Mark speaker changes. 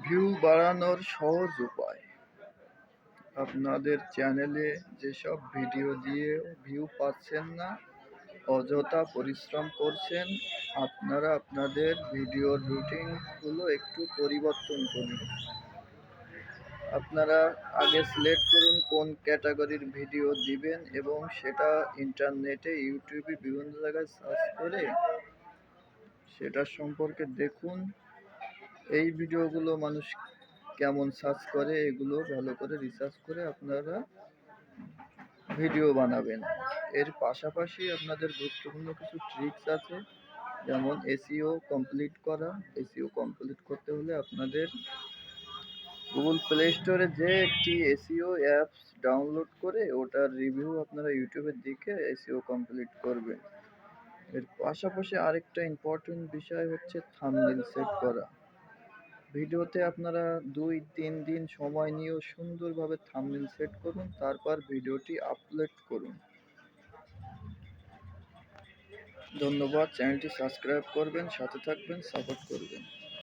Speaker 1: View বাড়ানোর সহজ উপায়। আপনাদের চ্যানেলে যেসব ভিডিও দিয়ে ভিউ পাচ্ছেন না, অযথা পরিশ্রম করছেন, আপনারা আপনাদের ভিডিওর রুটিনগুলো একটু পরিবর্তন করুন। আপনারা আগে সিলেক্ট করুন কোন ক্যাটাগরির ভিডিও দিবেন এবং সেটা ইন্টারনেটে ইউটিউবে বিভিন্ন জায়গায় সার্চ করে সেটার সম্পর্কে দেখুন। এই ভিডিওগুলো মানুষ কেমন সার্চ করে এগুলো ভালো করে রিসার্চ করে আপনারা ভিডিও বানাবেন। এর পাশাপাশি আপনাদের গুরুত্বপূর্ণ কিছু ট্রিক্স আছে, যেমন এসইও কমপ্লিট করা। এসইও কমপ্লিট করতে হলে আপনাদের গুগল প্লে স্টোরে যে একটি এসইও অ্যাপস ডাউনলোড করে ওটার রিভিউ আপনারা ইউটিউবে দেখে এসইও কমপ্লিট করবেন। এর পাশাপাশি আরেকটা ইম্পর্টেন্ট বিষয় হচ্ছে থাম্বনেল সেট করা। ভিডিওতে আপনারা 2-3 দিন সময় নিয়েও সুন্দরভাবে থাম্বনেল সেট করুন, তারপর ভিডিওটি আপলোড করুন। ধন্যবাদ। চ্যানেলটি সাবস্ক্রাইব করবেন, সাথে থাকবেন, সাপোর্ট করবেন।